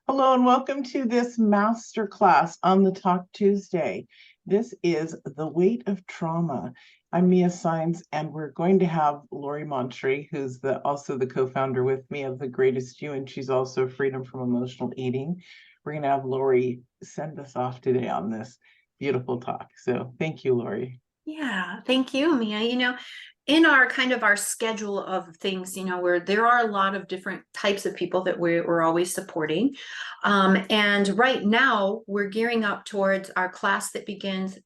Hello and welcome to this masterclass on the Talk Tuesday. This is The Weight of Trauma. I'm Mia Sines, and we're going to have Lori Montry, who's also the co-founder with me of The Greatest You, and she's also Freedom from Emotional Eating. We're going to have Lori send us off today on this beautiful talk. So thank you, Lori. Yeah, thank you, Mia. In our our schedule of things, where there are a lot of different types of people that we're always supporting. And right now we're gearing up towards our class that begins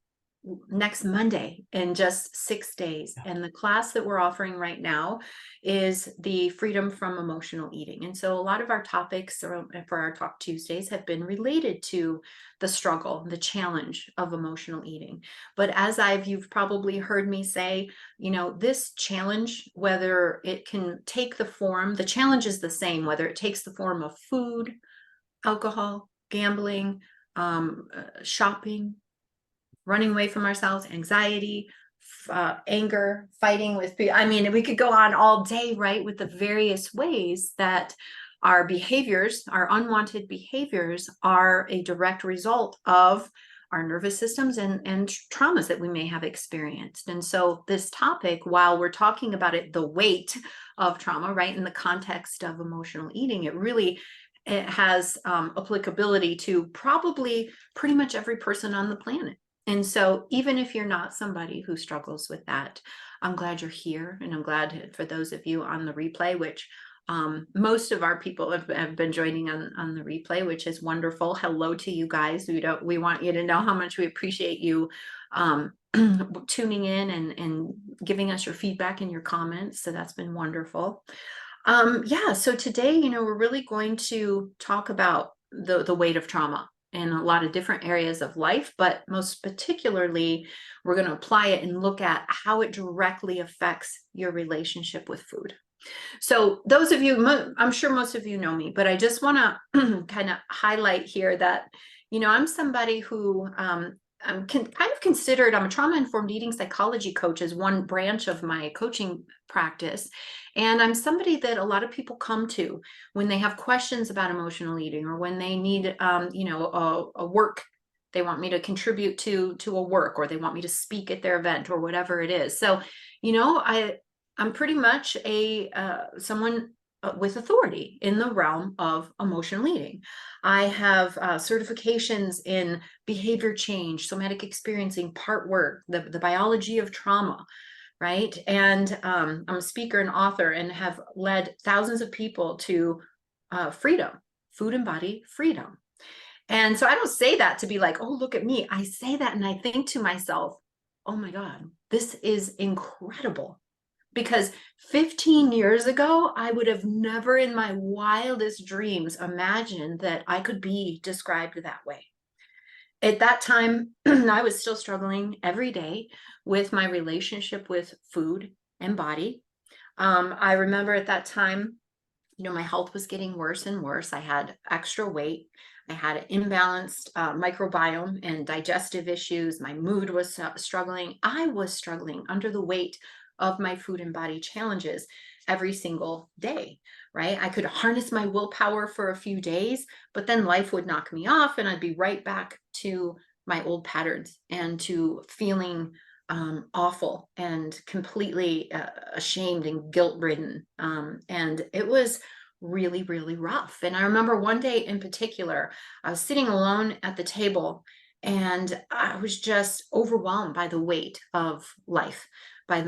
next Monday in just 6 days. And the class that we're offering right now is the Freedom from Emotional Eating. And so a lot of our topics for our Talk Tuesdays have been related to the struggle, the challenge of emotional eating. But you've probably heard me say, this challenge, whether it can take the challenge is the same, whether it takes the form of food, alcohol, gambling, shopping, running away from ourselves, anxiety, anger, fighting with people. I mean, we could go on all day, right, with the various ways that our behaviors, our unwanted behaviors, are a direct result of our nervous systems and traumas that we may have experienced. And so this topic, while we're talking about it, the weight of trauma, right, in the context of emotional eating, it has applicability to probably pretty much every person on the planet. And so even if you're not somebody who struggles with that, I'm glad you're here. And I'm glad for those of you on the replay, which most of our people have been joining on the replay, which is wonderful. Hello to you guys. We want you to know how much we appreciate you tuning in and giving us your feedback and your comments. So that's been wonderful. Yeah, so today, we're really going to talk about the weight of trauma in a lot of different areas of life, but most particularly, we're going to apply it and look at how it directly affects your relationship with food. So those of you, I'm sure most of you know me, but I just want to kind of highlight here that, I'm somebody who I'm considered, I'm a trauma-informed eating psychology coach as one branch of my coaching practice. And I'm somebody that a lot of people come to when they have questions about emotional eating, or when they need, a work. They want me to contribute to a work, or they want me to speak at their event, or whatever it is. So, I'm pretty much someone with authority in the realm of emotional eating. I have certifications in behavior change, somatic experiencing, part work, the biology of trauma, right? And I'm a speaker and author, and have led thousands of people to freedom, food and body freedom. And so I don't say that to be like, oh, look at me. I say that and I think to myself, oh my God, this is incredible. Because 15 years ago, I would have never in my wildest dreams imagined that I could be described that way. At that time, I was still struggling every day with my relationship with food and body. I remember at that time, my health was getting worse and worse. I had extra weight. I had an imbalanced microbiome and digestive issues. My mood was struggling. I was struggling under the weight of my food and body challenges every single day, right? I could harness my willpower for a few days, but then life would knock me off and I'd be right back to my old patterns and to feeling awful and completely ashamed and guilt-ridden. And it was really, really rough. And I remember one day in particular, I was sitting alone at the table and I was just overwhelmed by the weight of life, by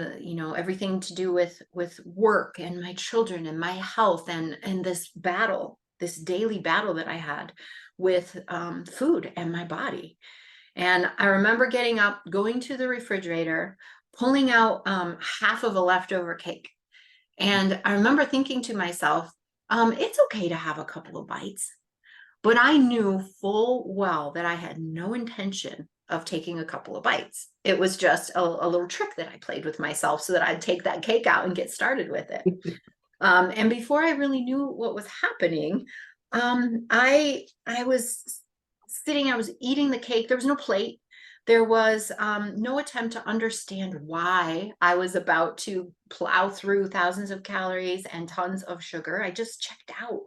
everything to do with work and my children and my health, and this battle, this daily battle that I had with food and my body. And I remember getting up, going to the refrigerator, pulling out half of a leftover cake. And I remember thinking to myself, it's okay to have a couple of bites. But I knew full well that I had no intention of taking a couple of bites. It was just a little trick that I played with myself so that I'd take that cake out and get started with it. And before I really knew what was happening, I was sitting, I was eating the cake. There was no plate. There was no attempt to understand why I was about to plow through thousands of calories and tons of sugar. I just checked out,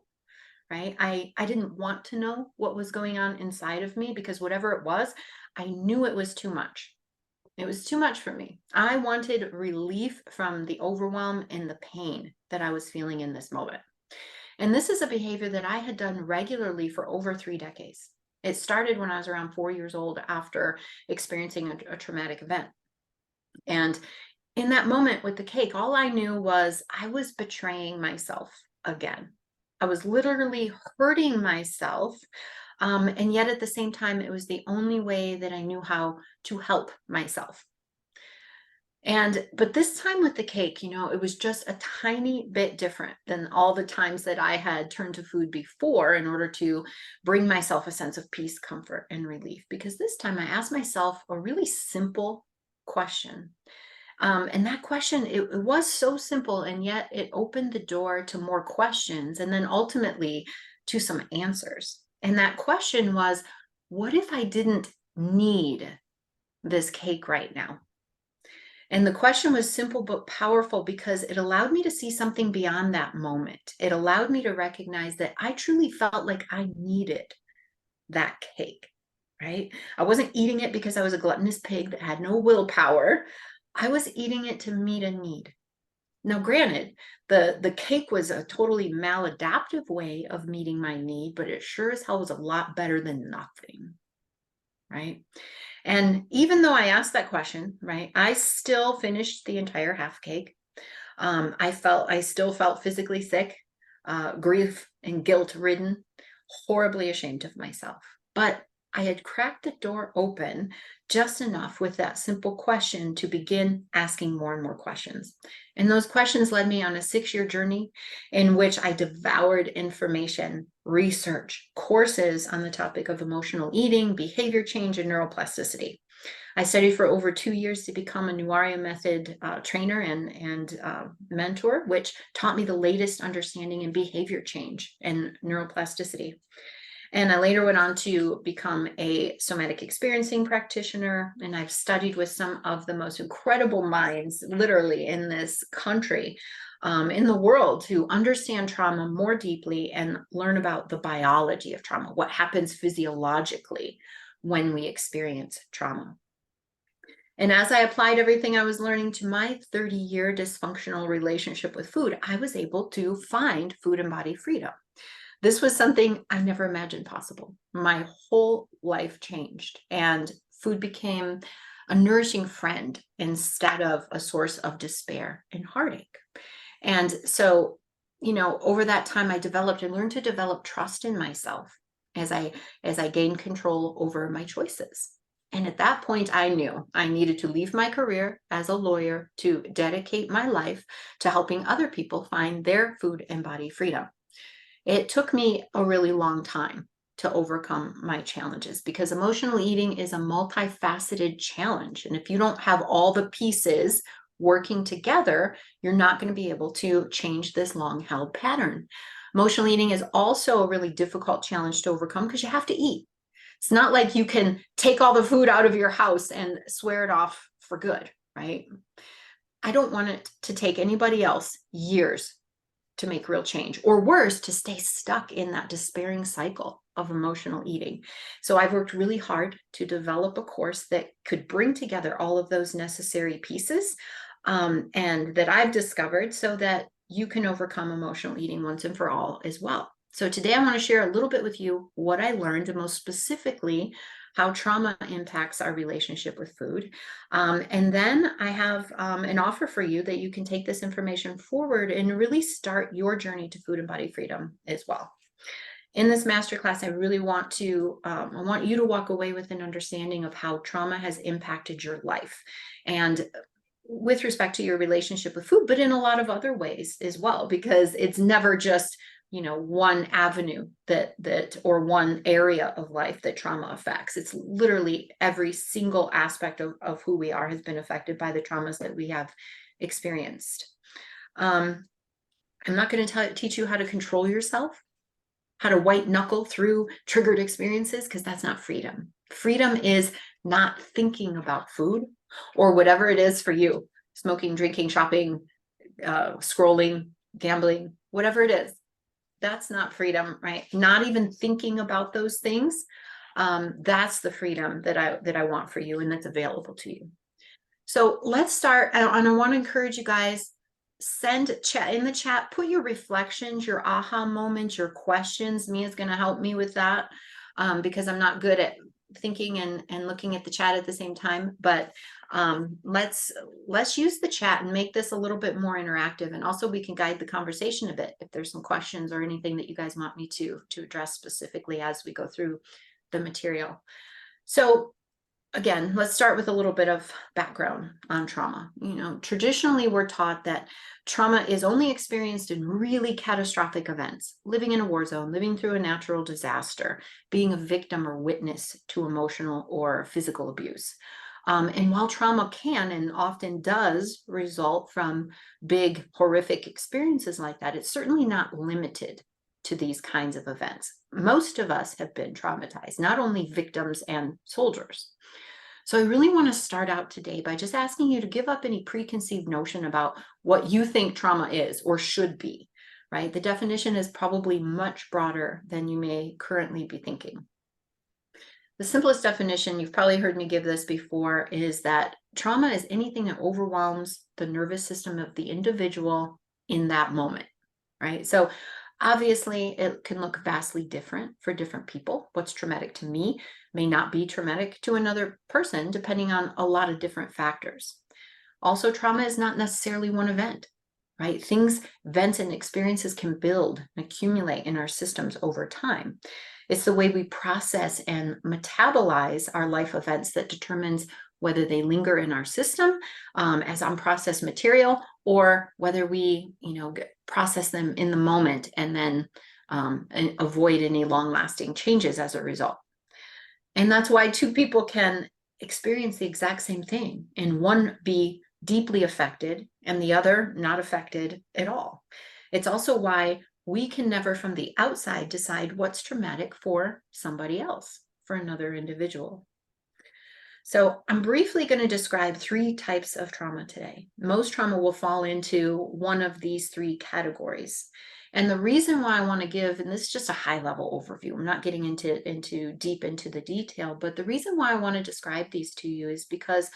right? I didn't want to know what was going on inside of me, because whatever it was, I knew it was too much. It was too much for me. I wanted relief from the overwhelm and the pain that I was feeling in this moment. And this is a behavior that I had done regularly for over 3 decades. It started when I was around 4 years old after experiencing a traumatic event. And in that moment with the cake, all I knew was I was betraying myself again. I was literally hurting myself. And yet at the same time, it was the only way that I knew how to help myself. But this time with the cake, it was just a tiny bit different than all the times that I had turned to food before in order to bring myself a sense of peace, comfort, and relief. Because this time I asked myself a really simple question. And that question, it was so simple, and yet it opened the door to more questions and then ultimately to some answers. And that question was, what if I didn't need this cake right now? And the question was simple but powerful because it allowed me to see something beyond that moment. It allowed me to recognize that I truly felt like I needed that cake, right? I wasn't eating it because I was a gluttonous pig that had no willpower. I was eating it to meet a need. Now, granted, the cake was a totally maladaptive way of meeting my need, but it sure as hell was a lot better than nothing, right? And even though I asked that question, right, I still finished the entire half cake. I still felt physically sick, grief and guilt ridden, horribly ashamed of myself. But I had cracked the door open just enough with that simple question to begin asking more and more questions. And those questions led me on a 6-year journey in which I devoured information, research, courses on the topic of emotional eating, behavior change, and neuroplasticity. I studied for over 2 years to become a Nuaria method trainer and mentor, which taught me the latest understanding in behavior change and neuroplasticity. And I later went on to become a somatic experiencing practitioner, and I've studied with some of the most incredible minds, literally, in this country, in the world, to understand trauma more deeply and learn about the biology of trauma, what happens physiologically when we experience trauma. And as I applied everything I was learning to my 30-year dysfunctional relationship with food, I was able to find food and body freedom. This was something I never imagined possible. My whole life changed, and food became a nourishing friend instead of a source of despair and heartache. And so, over that time, I developed and learned to develop trust in myself as I gained control over my choices. And at that point, I knew I needed to leave my career as a lawyer to dedicate my life to helping other people find their food and body freedom. It took me a really long time to overcome my challenges because emotional eating is a multifaceted challenge. And if you don't have all the pieces working together, you're not going to be able to change this long held pattern. Emotional eating is also a really difficult challenge to overcome because you have to eat. It's not like you can take all the food out of your house and swear it off for good, right? I don't want it to take anybody else years to make real change, or worse, to stay stuck in that despairing cycle of emotional eating. So I've worked really hard to develop a course that could bring together all of those necessary pieces, and that I've discovered so that you can overcome emotional eating once and for all as well. So today I want to share a little bit with you what I learned, and most specifically, how trauma impacts our relationship with food. And then I have an offer for you that you can take this information forward and really start your journey to food and body freedom as well. In this masterclass, I really want you to walk away with an understanding of how trauma has impacted your life, and with respect to your relationship with food, but in a lot of other ways as well, because it's never just one avenue that or one area of life that trauma affects. It's literally every single aspect of who we are has been affected by the traumas that we have experienced. I'm not going to teach you how to control yourself, how to white knuckle through triggered experiences, because that's not freedom. Freedom is not thinking about food or whatever it is for you: smoking, drinking, shopping, scrolling, gambling, whatever it is. That's not freedom, right? Not even thinking about those things. That's the freedom that I want for you and that's available to you. So let's start, and I want to encourage you guys, send chat in the chat, put your reflections, your aha moments, your questions. Mia's going to help me with that, because I'm not good at thinking and looking at the chat at the same time. But let's use the chat and make this a little bit more interactive, and also we can guide the conversation a bit if there's some questions or anything that you guys want me to address specifically as we go through the material. So again, let's start with a little bit of background on trauma. You know, traditionally we're taught that trauma is only experienced in really catastrophic events, living in a war zone, living through a natural disaster, being a victim or witness to emotional or physical abuse. And while trauma can and often does result from big, horrific experiences like that, it's certainly not limited to these kinds of events. Most of us have been traumatized, not only victims and soldiers. So I really want to start out today by just asking you to give up any preconceived notion about what you think trauma is or should be, right? The definition is probably much broader than you may currently be thinking. The simplest definition, you've probably heard me give this before, is that trauma is anything that overwhelms the nervous system of the individual in that moment, right? So obviously, it can look vastly different for different people. What's traumatic to me may not be traumatic to another person, depending on a lot of different factors. Also, trauma is not necessarily one event, right? Things, events, and experiences can build and accumulate in our systems over time. It's the way we process and metabolize our life events that determines whether they linger in our system as unprocessed material, or whether we, process them in the moment and then and avoid any long-lasting changes as a result. And that's why two people can experience the exact same thing, and one be deeply affected and the other not affected at all. It's also why we can never from the outside decide what's traumatic for somebody else, for another individual. So I'm briefly going to describe 3 types of trauma today. Most trauma will fall into one of these 3 categories. And the reason why I want to give, and this is just a high level overview, I'm not getting deep into the detail, but the reason why I want to describe these to you is because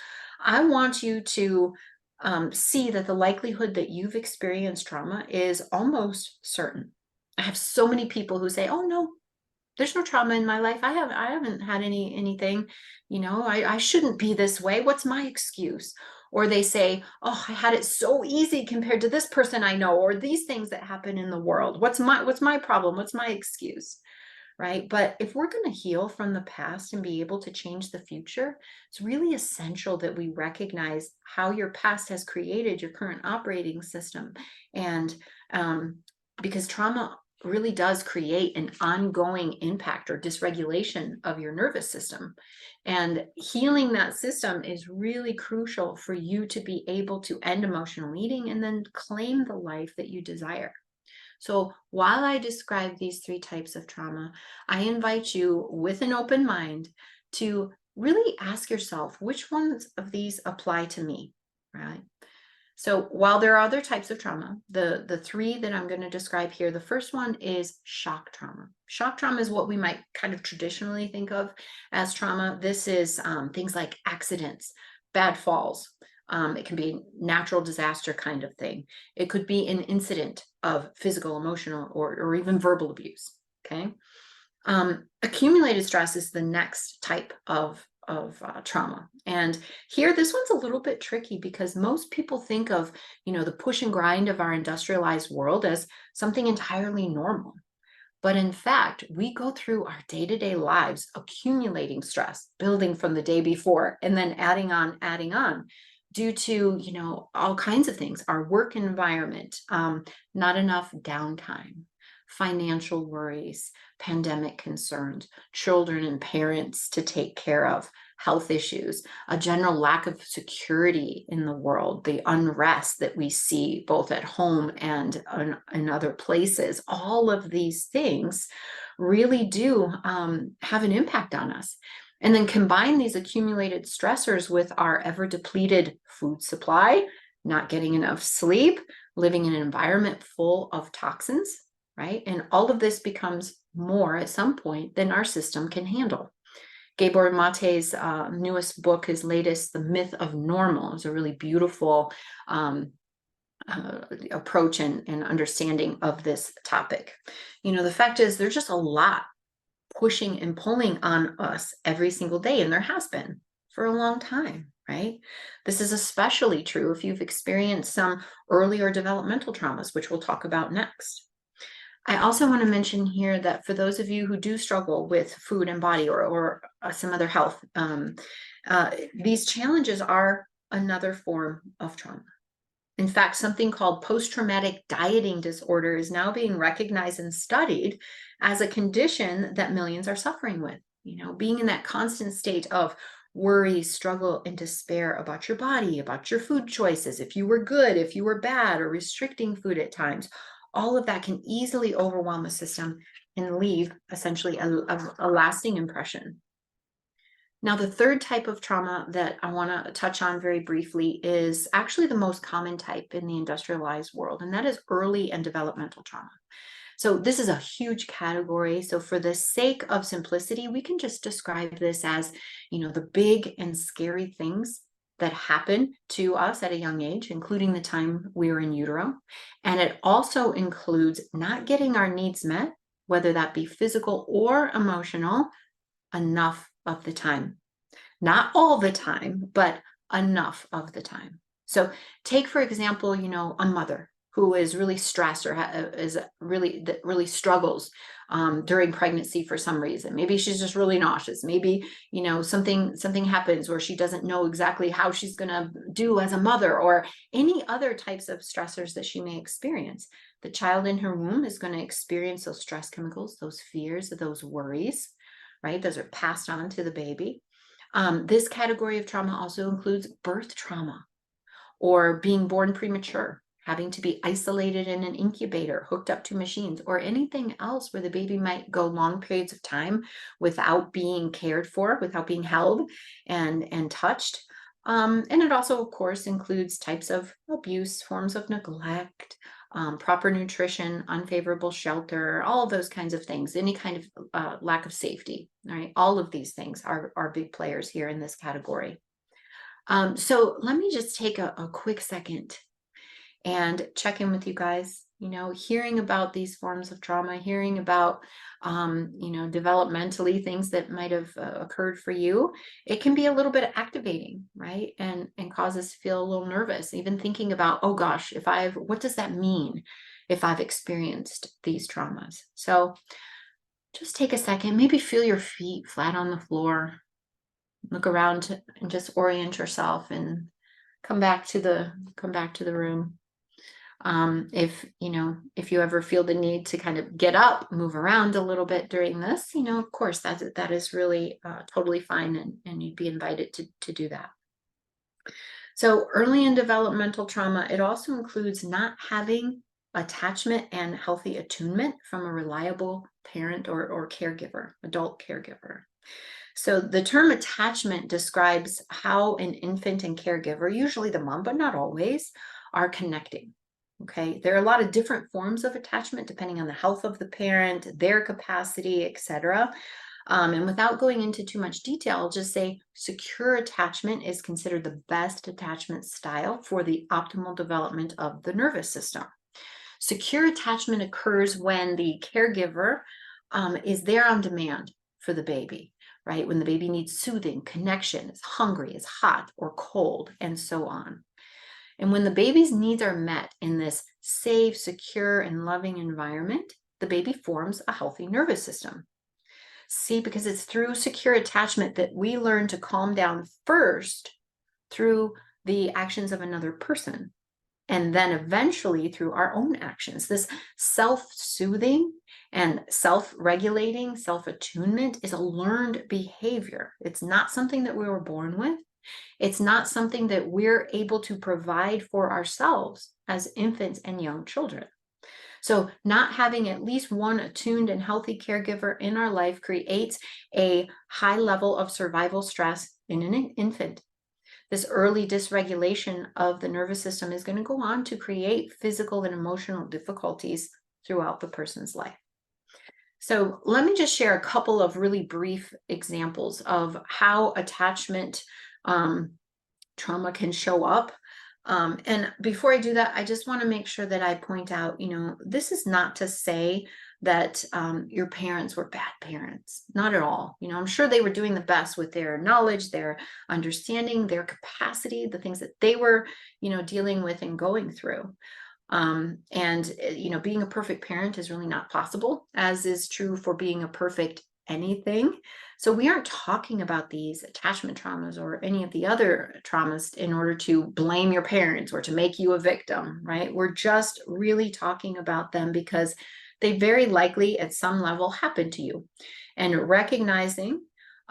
I want you to see that the likelihood that you've experienced trauma is almost certain. I have so many people who say, oh no, there's no trauma in my life. I haven't had anything, I shouldn't be this way. What's my excuse? Or they say, oh, I had it so easy compared to this person I know, or these things that happen in the world. What's my problem? What's my excuse? Right? But if we're going to heal from the past and be able to change the future, it's really essential that we recognize how your past has created your current operating system. And because trauma really does create an ongoing impact or dysregulation of your nervous system. And healing that system is really crucial for you to be able to end emotional eating and then claim the life that you desire. So while I describe these 3 types of trauma, I invite you with an open mind to really ask yourself, which ones of these apply to me, right? So while there are other types of trauma, the 3 that I'm going to describe here, the first one is shock trauma. Shock trauma is what we might kind of traditionally think of as trauma. This is things like accidents, bad falls. It can be a natural disaster kind of thing. It could be an incident of physical, emotional, or even verbal abuse. Okay. Accumulated stress is the next type of trauma. And here, this one's a little bit tricky because most people think of, the push and grind of our industrialized world as something entirely normal. But in fact, we go through our day-to-day lives accumulating stress, building from the day before, and then adding on due to, all kinds of things, our work environment, not enough downtime, financial worries, pandemic concerns, children and parents to take care of, health issues, a general lack of security in the world, the unrest that we see both at home and in other places. All of these things really do have an impact on us. And then combine these accumulated stressors with our ever depleted food supply, not getting enough sleep, living in an environment full of toxins, right? And all of this becomes more at some point than our system can handle. Gabor Mate's newest book, his latest, The Myth of Normal, is a really beautiful approach and understanding of this topic. The fact is, there's just a lot pushing and pulling on us every single day, and there has been for a long time, right? This is especially true if you've experienced some early or developmental traumas, which we'll talk about next. I also want to mention here that for those of you who do struggle with food and body or some other health, these challenges are another form of trauma. In fact, something called post-traumatic dieting disorder is now being recognized and studied as a condition that millions are suffering with. Being in that constant state of worry, struggle, and despair about your body, about your food choices, if you were good, if you were bad, or restricting food at times, all of that can easily overwhelm the system and leave essentially a lasting impression. Now, the third type of trauma that I want to touch on very briefly is actually the most common type in the industrialized world, and that is early and developmental trauma. So this is a huge category. So for the sake of simplicity, we can just describe this as, the big and scary things that happen to us at a young age, including the time we were in utero. And it also includes not getting our needs met, whether that be physical or emotional, enough of the time. Not all the time, but enough of the time. So take, for example, a mother who is really stressed or really struggles during pregnancy for some reason. Maybe she's just really nauseous. Maybe, something happens where she doesn't know exactly how she's going to do as a mother, or any other types of stressors that she may experience. The child in her womb is going to experience those stress chemicals, those fears, those worries, right? Those are passed on to the baby. This category of trauma also includes birth trauma, or being born premature, having to be isolated in an incubator, hooked up to machines, or anything else where the baby might go long periods of time without being cared for, without being held and touched. And it also, of course, includes types of abuse, forms of neglect, proper nutrition, unfavorable shelter, all of those kinds of things, any kind of lack of safety, right? All of these things are big players here in this category. So let me just take a quick second and check in with you guys. Hearing about these forms of trauma, hearing about, developmentally things that might have occurred for you, it can be a little bit activating, right? And cause us to feel a little nervous, even thinking about, oh gosh, what does that mean if I've experienced these traumas? So just take a second, maybe feel your feet flat on the floor, look around and just orient yourself and come back to the room. If you ever feel the need to kind of get up, move around a little bit during this, of course, that is really totally fine, and you'd be invited to do that. So early and developmental trauma, it also includes not having attachment and healthy attunement from a reliable parent or caregiver, adult caregiver. So the term attachment describes how an infant and caregiver, usually the mom, but not always, are connecting. Okay, there are a lot of different forms of attachment depending on the health of the parent, their capacity, etc. And without going into too much detail, I'll just say secure attachment is considered the best attachment style for the optimal development of the nervous system. Secure attachment occurs when the caregiver is there on demand for the baby, right? When the baby needs soothing, connection, is hungry, is hot or cold, and so on. And when the baby's needs are met in this safe, secure, and loving environment, the baby forms a healthy nervous system. See, because it's through secure attachment that we learn to calm down first through the actions of another person, and then eventually through our own actions. This self-soothing and self-regulating, self-attunement is a learned behavior. It's not something that we were born with. It's not something that we're able to provide for ourselves as infants and young children. So not having at least one attuned and healthy caregiver in our life creates a high level of survival stress in an infant. This early dysregulation of the nervous system is going to go on to create physical and emotional difficulties throughout the person's life. So let me just share a couple of really brief examples of how attachment trauma can show up. And before I do that, I just want to make sure that I point out, this is not to say that your parents were bad parents. Not at all. I'm sure they were doing the best with their knowledge, their understanding, their capacity, the things that they were, dealing with and going through. Being a perfect parent is really not possible, as is true for being a perfect anything. So we aren't talking about these attachment traumas or any of the other traumas in order to blame your parents or to make you a victim, right? We're just really talking about them because they very likely at some level happened to you. And recognizing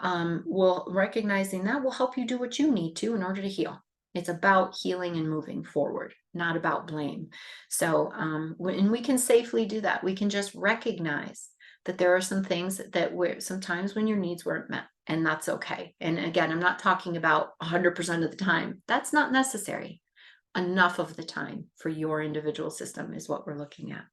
that will help you do what you need to in order to heal. It's about healing and moving forward, not about blame. So, and we can safely do that. We can just recognize that there are some things that sometimes when your needs weren't met, and that's okay. And again, I'm not talking about 100% of the time. That's not necessary. Enough of the time for your individual system is what we're looking at.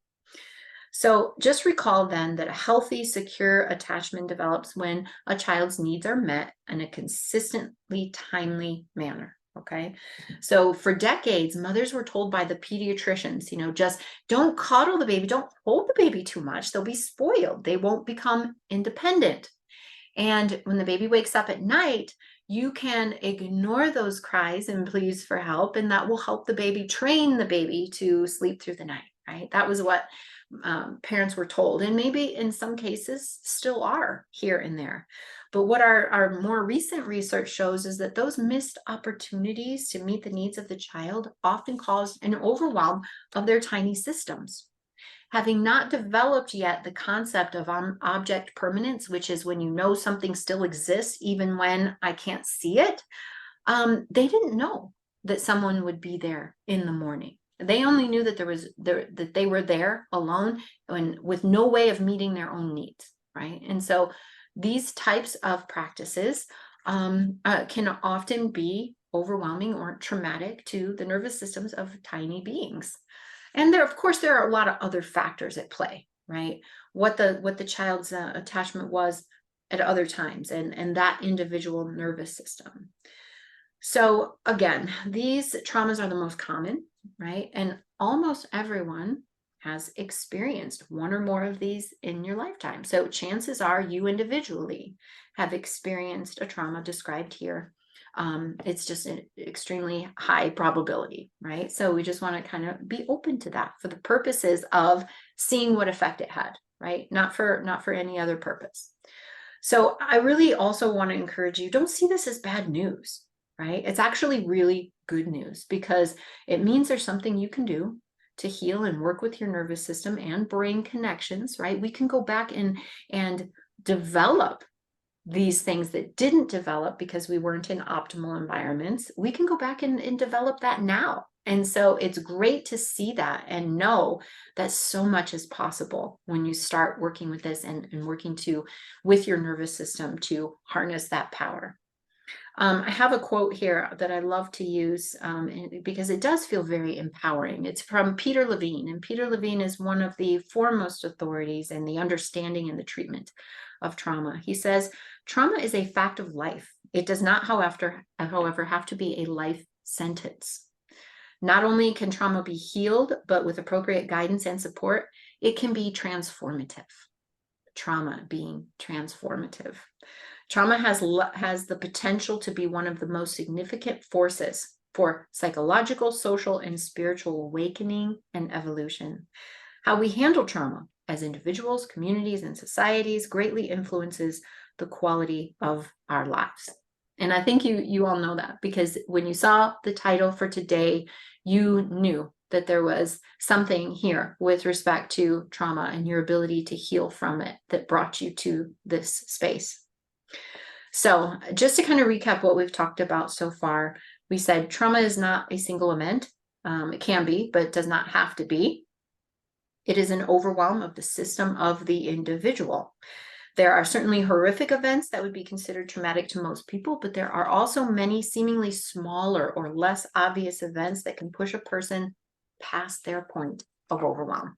So just recall then that a healthy, secure attachment develops when a child's needs are met in a consistently timely manner. Okay. So for decades, mothers were told by the pediatricians, just don't coddle the baby, don't hold the baby too much. They'll be spoiled. They won't become independent. And when the baby wakes up at night, you can ignore those cries and pleas for help, and that will help the baby, train the baby to sleep through the night, right? That was what parents were told, and maybe in some cases still are here and there. But what our more recent research shows is that those missed opportunities to meet the needs of the child often cause an overwhelm of their tiny systems. Having not developed yet the concept of object permanence, which is when you know something still exists even when I can't see it, they didn't know that someone would be there in the morning. They only knew that that they were there alone and with no way of meeting their own needs, right? And so these types of practices can often be overwhelming or traumatic to the nervous systems of tiny beings. And of course, there are a lot of other factors at play, right? What the child's attachment was at other times and that individual nervous system. So again, these traumas are the most common, right? And almost everyone has experienced one or more of these in your lifetime. So chances are you individually have experienced a trauma described here. It's just an extremely high probability, right? So we just want to kind of be open to that for the purposes of seeing what effect it had, right? Not for any other purpose. So I really also want to encourage you, don't see this as bad news, right? It's actually really good news because it means there's something you can do to heal and work with your nervous system and brain connections, right? We can go back and develop these things that didn't develop because we weren't in optimal environments. We can go back and develop that now. And so it's great to see that and know that so much is possible when you start working with this and working with your nervous system to harness that power. I have a quote here that I love to use because it does feel very empowering. It's from Peter Levine, and Peter Levine is one of the foremost authorities in the understanding and the treatment of trauma. He says, trauma is a fact of life. It does not, however, have to be a life sentence. Not only can trauma be healed, but with appropriate guidance and support, it can be transformative. Trauma being transformative. Trauma has the potential to be one of the most significant forces for psychological, social, and spiritual awakening and evolution. How we handle trauma as individuals, communities, and societies greatly influences the quality of our lives. And I think you all know that because when you saw the title for today, you knew that there was something here with respect to trauma and your ability to heal from it that brought you to this space. So just to kind of recap what we've talked about so far, we said trauma is not a single event. It can be, but it does not have to be. It is an overwhelm of the system of the individual. There are certainly horrific events that would be considered traumatic to most people, but there are also many seemingly smaller or less obvious events that can push a person past their point of overwhelm.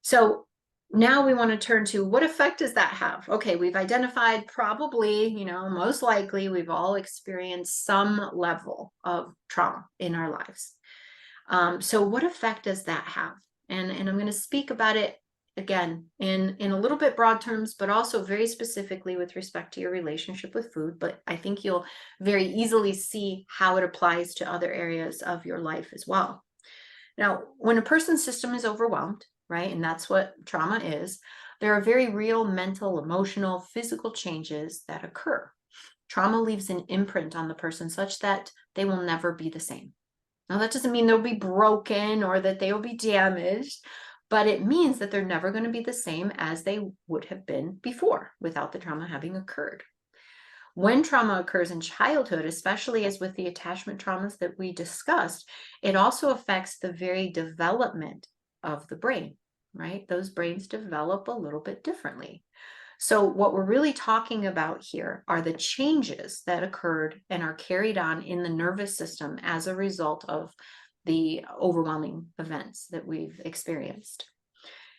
So now we want to turn to what effect does that have? Okay, we've identified probably, most likely we've all experienced some level of trauma in our lives. So what effect does that have? And I'm going to speak about it again in a little bit broad terms, but also very specifically with respect to your relationship with food. But I think you'll very easily see how it applies to other areas of your life as well. Now, when a person's system is overwhelmed, right, and that's what trauma is, there are very real mental, emotional, physical changes that occur. Trauma leaves an imprint on the person such that they will never be the same. Now, that doesn't mean they'll be broken or that they will be damaged, but it means that they're never going to be the same as they would have been before without the trauma having occurred. When trauma occurs in childhood, especially as with the attachment traumas that we discussed, it also affects the very development of the brain, right? Those brains develop a little bit differently. So what we're really talking about here are the changes that occurred and are carried on in the nervous system as a result of the overwhelming events that we've experienced.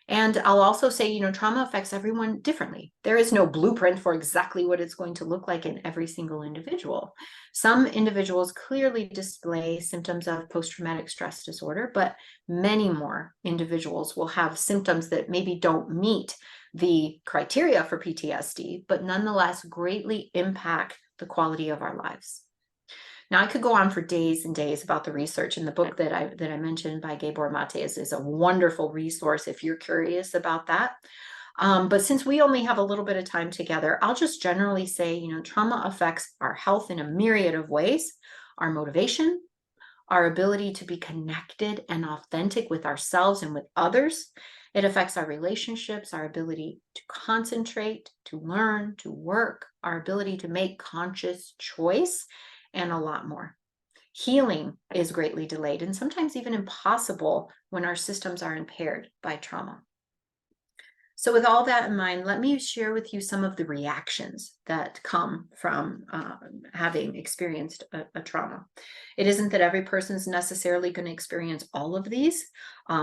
And I'll also say, trauma affects everyone differently. There is no blueprint for exactly what it's going to look like in every single individual. Some individuals clearly display symptoms of post-traumatic stress disorder, but many more individuals will have symptoms that maybe don't meet the criteria for PTSD, but nonetheless greatly impact the quality of our lives. Now, I could go on for days and days about the research, and the book that I mentioned by Gabor Mate is a wonderful resource if you're curious about that. But since we only have a little bit of time together, I'll just generally say, trauma affects our health in a myriad of ways: our motivation, our ability to be connected and authentic with ourselves and with others. It affects our relationships, our ability to concentrate, to learn, to work, our ability to make conscious choice, and a lot more. Healing is greatly delayed and sometimes even impossible when our systems are impaired by trauma. So with all that in mind, let me share with you some of the reactions that come from having experienced a trauma. It isn't that every person is necessarily going to experience all of these.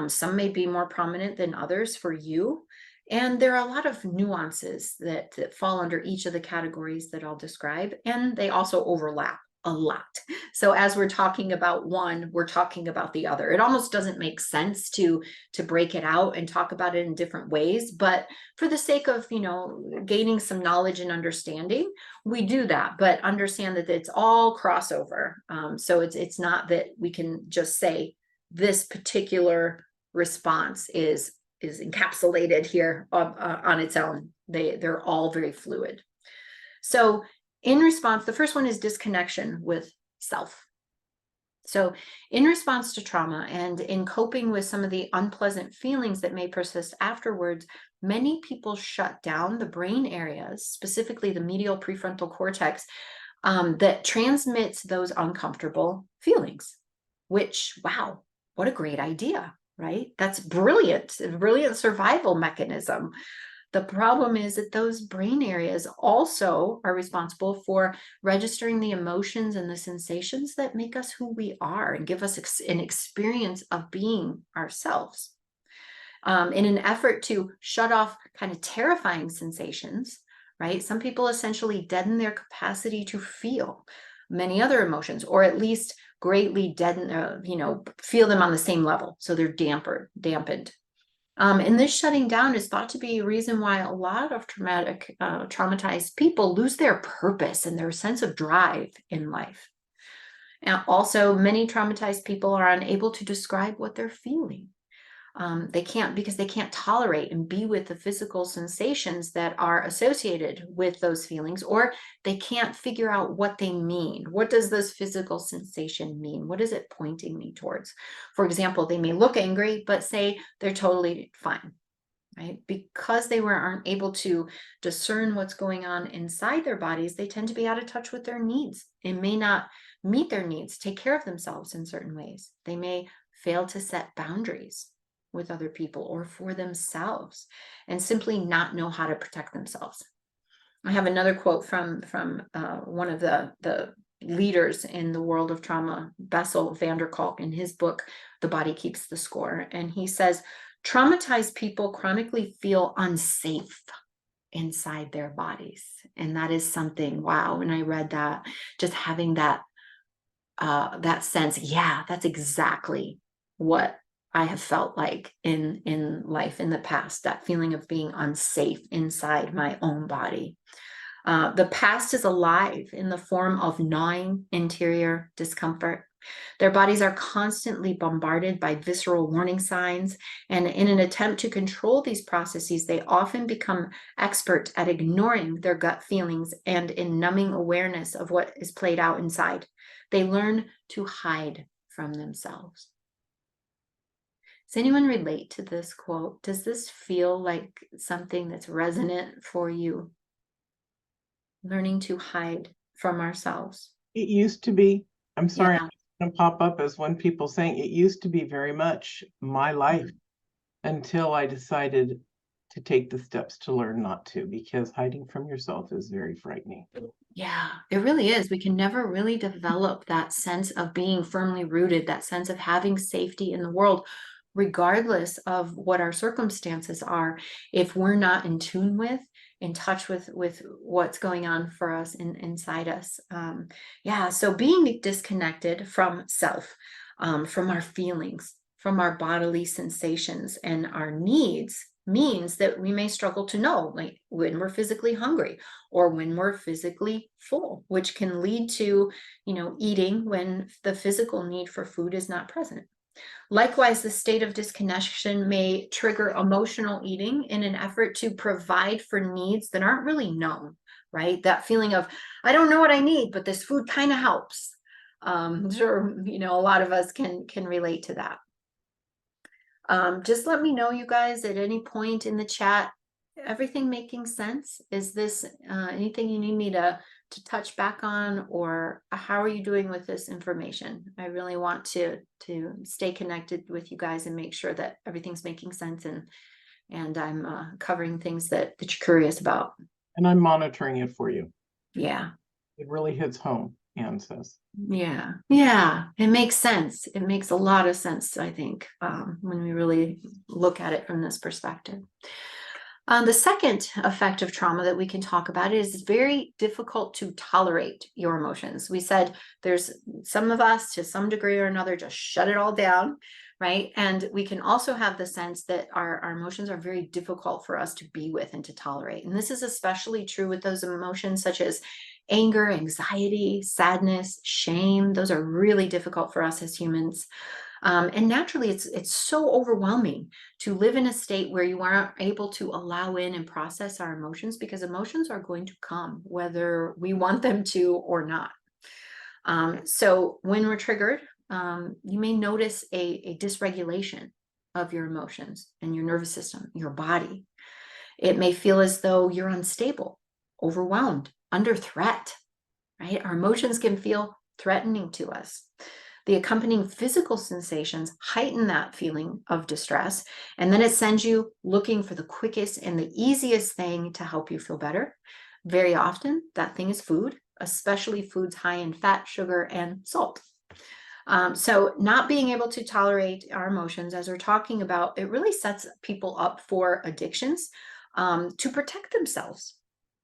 Some may be more prominent than others for you. And there are a lot of nuances that fall under each of the categories that I'll describe, and they also overlap a lot. So as we're talking about one, we're talking about the other. It almost doesn't make sense to break it out and talk about it in different ways, but for the sake of, gaining some knowledge and understanding, we do that, but understand that it's all crossover. So it's not that we can just say this particular response is encapsulated here on its own. They're all very fluid. So in response, the first one is disconnection with self. So in response to trauma and in coping with some of the unpleasant feelings that may persist afterwards, many people shut down the brain areas, specifically the medial prefrontal cortex, that transmits those uncomfortable feelings, which, wow, what a great idea, right? That's brilliant, a brilliant survival mechanism. The problem is that those brain areas also are responsible for registering the emotions and the sensations that make us who we are and give us an experience of being ourselves. In an effort to shut off kind of terrifying sensations, right? Some people essentially deaden their capacity to feel many other emotions, or at least greatly deaden, feel them on the same level. So they're dampened. And this shutting down is thought to be a reason why a lot of traumatized people lose their purpose and their sense of drive in life. And also, many traumatized people are unable to describe what they're feeling. They can't, because they can't tolerate and be with the physical sensations that are associated with those feelings, or they can't figure out what they mean. What does this physical sensation mean? What is it pointing me towards? For example, they may look angry, but say they're totally fine, right? Because they aren't able to discern what's going on inside their bodies, they tend to be out of touch with their needs and may not meet their needs, take care of themselves in certain ways. They may fail to set boundaries with other people or for themselves, and simply not know how to protect themselves. I have another quote from one of the leaders in the world of trauma, Bessel van der Kolk, in his book, The Body Keeps the Score. And he says, Traumatized people chronically feel unsafe inside their bodies. And that is something, wow, when I read that, just having that sense, yeah, that's exactly what I have felt like in life in the past, that feeling of being unsafe inside my own body. The past is alive in the form of gnawing interior discomfort. Their bodies are constantly bombarded by visceral warning signs, and in an attempt to control these processes, they often become expert at ignoring their gut feelings and in numbing awareness of what is played out inside. They learn to hide from themselves. Does anyone relate to this quote? Does this feel like something that's resonant for you? Learning to hide from ourselves. It used to be, I'm sorry, Yeah. I'm gonna pop up as one people saying it used to be very much my life until I decided to take the steps to learn not to, because hiding from yourself is very frightening. Yeah, it really is. We can never really develop that sense of being firmly rooted, that sense of having safety in the world, regardless of what our circumstances are, if we're not in tune with, in touch with what's going on for us inside us. Yeah, so being disconnected from self, from our feelings, from our bodily sensations and our needs means that we may struggle to know, like when we're physically hungry or when we're physically full, which can lead to, eating when the physical need for food is not present. Likewise, the state of disconnection may trigger emotional eating in an effort to provide for needs that aren't really known, right? That feeling of, I don't know what I need, but this food kind of helps. Sure, a lot of us can relate to that. Just let me know, you guys, at any point in the chat, everything making sense? Is this anything you need me to touch back on, or how are you doing with this information? I really want to stay connected with you guys and make sure that everything's making sense, and I'm covering things that you're curious about. And I'm monitoring it for you. Yeah. It really hits home, Anne says. Yeah, yeah, it makes sense. It makes a lot of sense, I think, when we really look at it from this perspective. The second effect of trauma that we can talk about is it's very difficult to tolerate your emotions. We said there's some of us, to some degree or another, just shut it all down, right? And we can also have the sense that our emotions are very difficult for us to be with and to tolerate. And this is especially true with those emotions such as anger, anxiety, sadness, shame. Those are really difficult for us as humans. And naturally, it's so overwhelming to live in a state where you aren't able to allow in and process our emotions, because emotions are going to come whether we want them to or not. So when we're triggered, you may notice a dysregulation of your emotions and your nervous system, your body. It may feel as though you're unstable, overwhelmed, under threat, right? Our emotions can feel threatening to us. The accompanying physical sensations heighten that feeling of distress, and then it sends you looking for the quickest and the easiest thing to help you feel better. Very often, that thing is food, especially foods high in fat, sugar, and salt. So not being able to tolerate our emotions, as we're talking about, it really sets people up for addictions to protect themselves,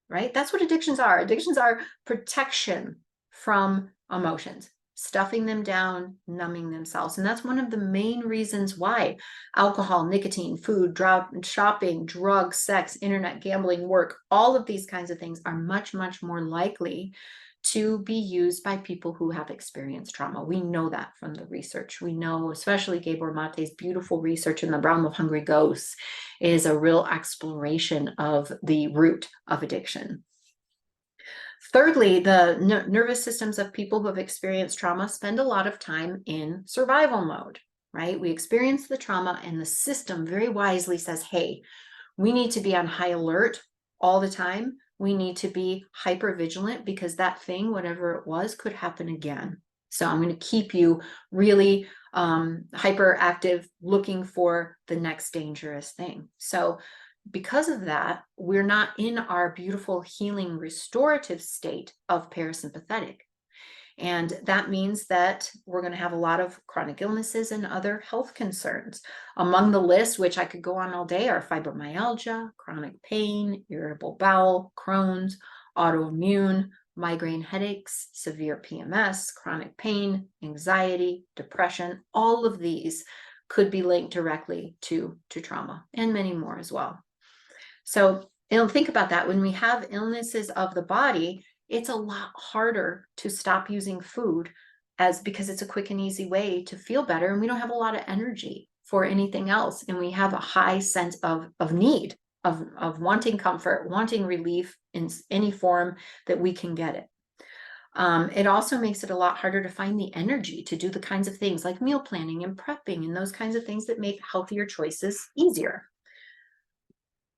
right? That's what addictions are. Addictions are protection from emotions, stuffing them down, numbing themselves. And that's one of the main reasons why alcohol, nicotine, food, shopping, drugs, sex, internet, gambling, work, all of these kinds of things are much, much more likely to be used by people who have experienced trauma. We know that from the research. We know, especially Gabor Mate's beautiful research in the realm of hungry ghosts is a real exploration of the root of addiction. Thirdly, the nervous systems of people who have experienced trauma spend a lot of time in survival mode, right? We experience the trauma and the system very wisely says, hey, we need to be on high alert all the time. We need to be hyper vigilant because that thing, whatever it was, could happen again. So I'm going to keep you really hyperactive, looking for the next dangerous thing. So because of that, we're not in our beautiful healing restorative state of parasympathetic. And that means that we're going to have a lot of chronic illnesses and other health concerns. Among the list, which I could go on all day, are fibromyalgia, chronic pain, irritable bowel, Crohn's, autoimmune, migraine headaches, severe PMS, chronic pain, anxiety, depression. All of these could be linked directly to trauma, and many more as well. So think about that. When we have illnesses of the body, it's a lot harder to stop using food because it's a quick and easy way to feel better, and we don't have a lot of energy for anything else, and we have a high sense of need, of wanting comfort, wanting relief in any form that we can get it. It also makes it a lot harder to find the energy to do the kinds of things like meal planning and prepping and those kinds of things that make healthier choices easier.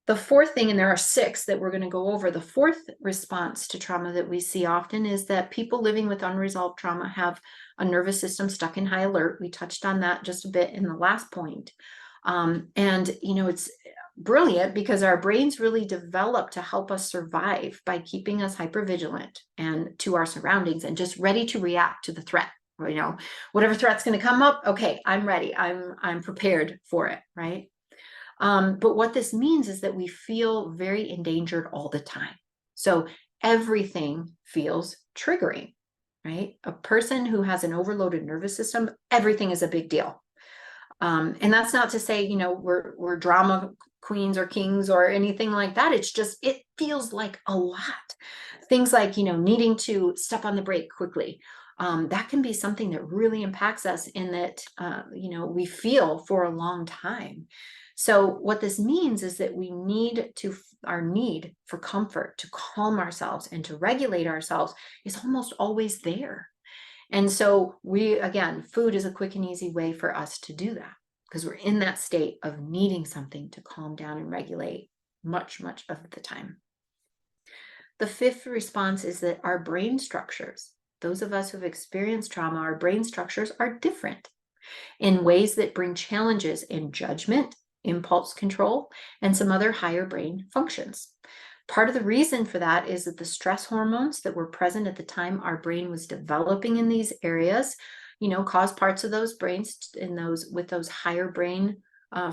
The fourth thing, and there are 6 that we're going to go over, the fourth response to trauma that we see often is that people living with unresolved trauma have a nervous system stuck in high alert. We touched on that just a bit in the last point. And, it's brilliant because our brains really develop to help us survive by keeping us hypervigilant and to our surroundings and just ready to react to the threat. Whatever threat's going to come up, okay, I'm ready. I'm prepared for it, right? But what this means is that we feel very endangered all the time. So everything feels triggering, right? A person who has an overloaded nervous system, everything is a big deal. And that's not to say, we're drama queens or kings or anything like that. It's just, it feels like a lot. Things like, needing to step on the brake quickly. That can be something that really impacts us in that, we feel for a long time. So what this means is that our need for comfort, to calm ourselves and to regulate ourselves is almost always there. And so food is a quick and easy way for us to do that because we're in that state of needing something to calm down and regulate much, much of the time. The fifth response is that our brain structures, those of us who've experienced trauma, our brain structures are different in ways that bring challenges in judgment, impulse control, and some other higher brain functions. Part of the reason for that is that the stress hormones that were present at the time our brain was developing in these areas, cause parts of those brains with those higher brain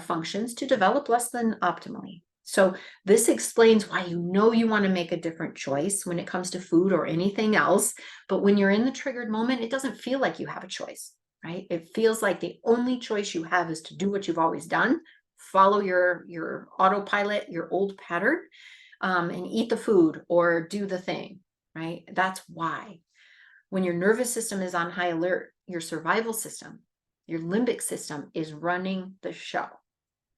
functions to develop less than optimally. So this explains why you want to make a different choice when it comes to food or anything else. But when you're in the triggered moment, it doesn't feel like you have a choice, right? It feels like the only choice you have is to do what you've always done, follow your autopilot, your old pattern, and eat the food or do the thing, right? That's why. When your nervous system is on high alert, your survival system, your limbic system is running the show.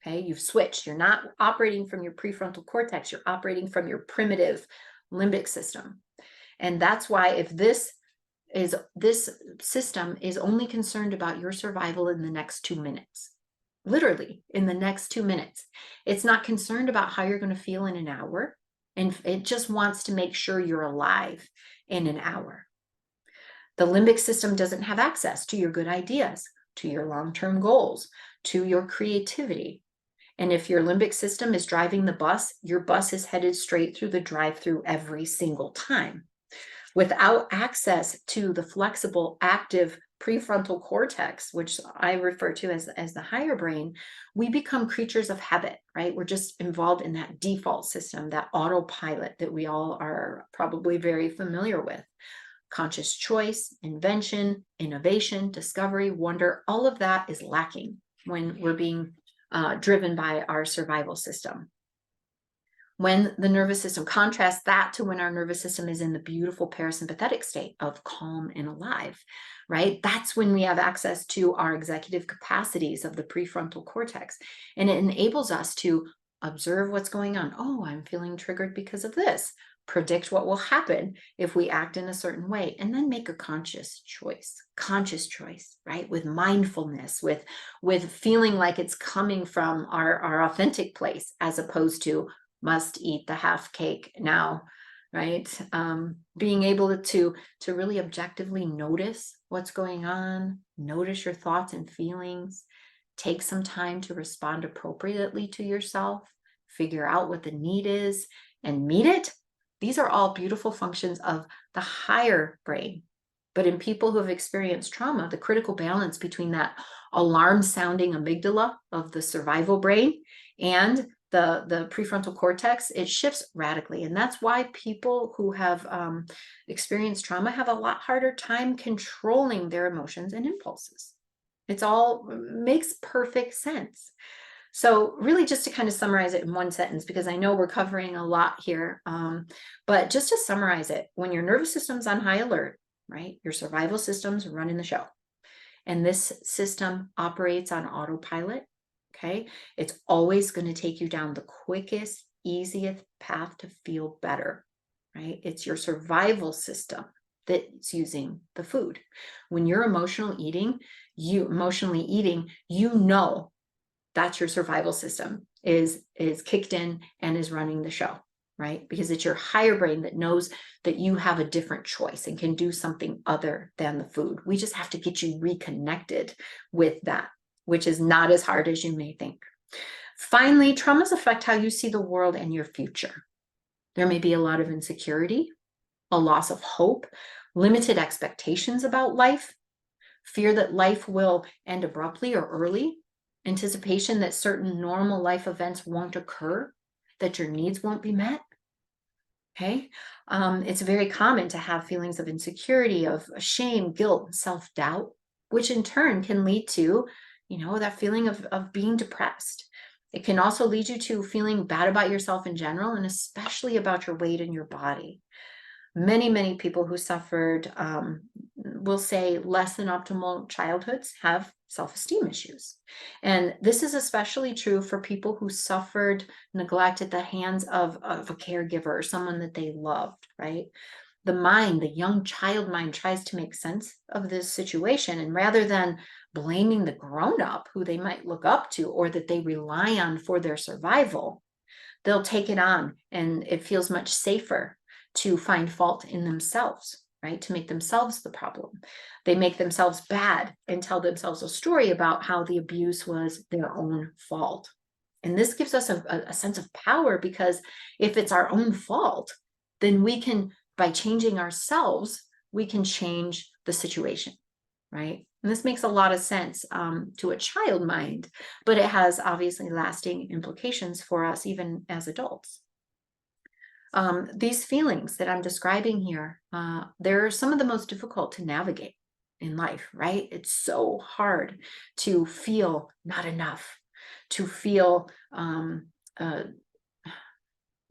Okay, you've switched. You're not operating from your prefrontal cortex. You're operating from your primitive limbic system. And that's why if this system is only concerned about your survival in the next 2 minutes, literally in the next 2 minutes, it's not concerned about how you're going to feel in an hour. And it just wants to make sure you're alive in an hour. The limbic system doesn't have access to your good ideas, to your long-term goals, to your creativity. And if your limbic system is driving the bus, your bus is headed straight through the drive-through every single time. Without access to the flexible, active prefrontal cortex, which I refer to as the higher brain, we become creatures of habit, right? We're just involved in that default system, that autopilot that we all are probably very familiar with. Conscious choice, invention, innovation, discovery, wonder, all of that is lacking when we're being driven by our survival system. When the nervous system, contrasts that to when our nervous system is in the beautiful parasympathetic state of calm and alive, right? That's when we have access to our executive capacities of the prefrontal cortex. And it enables us to observe what's going on. Oh, I'm feeling triggered because of this. Predict what will happen if we act in a certain way, and then make a conscious choice, right? With mindfulness, with feeling like it's coming from our authentic place, as opposed to must eat the half cake now, right? Being able to really objectively notice what's going on, notice your thoughts and feelings, take some time to respond appropriately to yourself, figure out what the need is and meet it. These are all beautiful functions of the higher brain. But in people who have experienced trauma, the critical balance between that alarm sounding amygdala of the survival brain and the prefrontal cortex, it shifts radically. And that's why people who have experienced trauma have a lot harder time controlling their emotions and impulses. It's all makes perfect sense. So really just to kind of summarize it in one sentence, because I know we're covering a lot here, but just to summarize it, when your nervous system's on high alert, right, your survival system's running the show. And this system operates on autopilot, okay? It's always going to take you down the quickest, easiest path to feel better, right? It's your survival system that's using the food. When you're emotionally eating, you know that's your survival system is kicked in and is running the show, right? Because it's your higher brain that knows that you have a different choice and can do something other than the food. We just have to get you reconnected with that, which is not as hard as you may think. Finally, traumas affect how you see the world and your future. There may be a lot of insecurity, a loss of hope, limited expectations about life, fear that life will end abruptly or early, anticipation that certain normal life events won't occur, that your needs won't be met. Okay. It's very common to have feelings of insecurity, of shame, guilt, self-doubt, which in turn can lead to, that feeling of being depressed. It can also lead you to feeling bad about yourself in general, and especially about your weight and your body. Many people who suffered, we'll say, less than optimal childhoods have self-esteem issues. And this is especially true for people who suffered neglect at the hands of a caregiver or someone that they loved, right? The young child mind tries to make sense of this situation. And rather than blaming the grown-up who they might look up to or that they rely on for their survival, they'll take it on, and it feels much safer to find fault in themselves, right? To make themselves the problem. They make themselves bad and tell themselves a story about how the abuse was their own fault. And this gives us a sense of power, because if it's our own fault, then we can, by changing ourselves, we can change the situation, right? And this makes a lot of sense to a child mind, but it has obviously lasting implications for us even as adults. These feelings that I'm describing here, they're some of the most difficult to navigate in life, right? It's so hard to feel not enough, to feel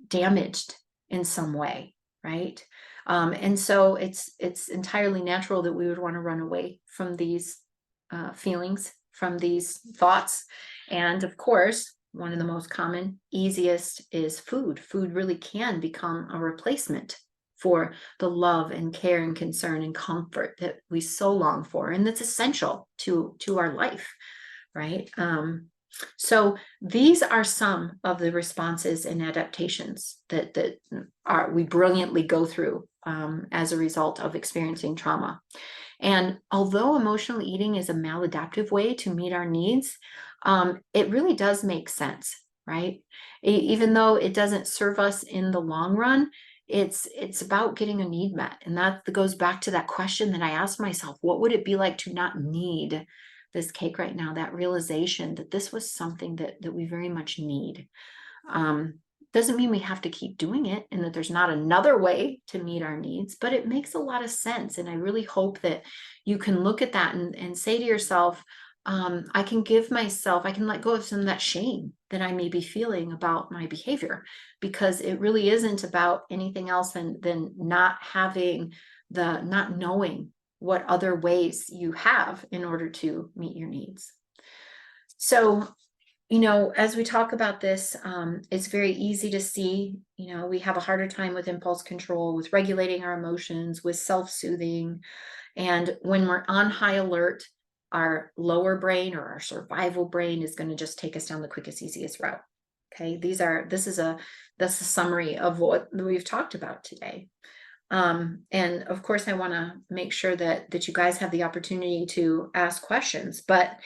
damaged in some way, right? And so it's entirely natural that we would want to run away from these feelings, from these thoughts. And of course, one of the most common, easiest is food. Food really can become a replacement for the love and care and concern and comfort that we so long for, and that's essential to our life, right? So these are some of the responses and adaptations that we brilliantly go through as a result of experiencing trauma. And although emotional eating is a maladaptive way to meet our needs, it really does make sense, right? Even though it doesn't serve us in the long run, it's about getting a need met. And that goes back to that question that I asked myself: what would it be like to not need this cake right now? That realization that this was something that we very much need. Doesn't mean we have to keep doing it and that there's not another way to meet our needs, but it makes a lot of sense. And I really hope that you can look at that and say to yourself, I can let go of some of that shame that I may be feeling about my behavior, because it really isn't about anything else than not knowing what other ways you have in order to meet your needs. So, as we talk about this, it's very easy to see, we have a harder time with impulse control, with regulating our emotions, with self-soothing. And when we're on high alert, our lower brain or our survival brain is going to just take us down the quickest, easiest route. Okay. That's a summary of what we've talked about today. And of course, I want to make sure that you guys have the opportunity to ask questions. But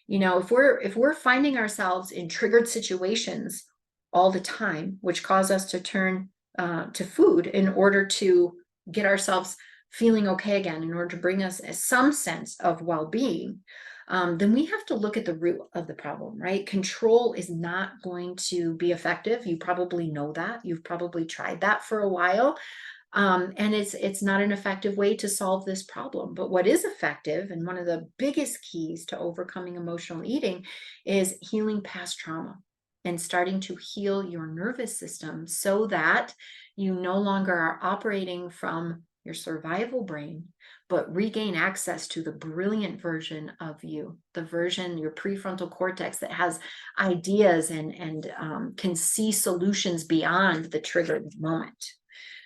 if we're finding ourselves in triggered situations all the time, which cause us to turn to food in order to get ourselves feeling okay again, in order to bring us some sense of well-being, then we have to look at the root of the problem, right? Control is not going to be effective. You probably know that. You've probably tried that for a while. And it's not an effective way to solve this problem. But what is effective, and one of the biggest keys to overcoming emotional eating, is healing past trauma and starting to heal your nervous system so that you no longer are operating from your survival brain, but regain access to the brilliant version of you, the version, your prefrontal cortex, that has ideas and can see solutions beyond the triggered moment.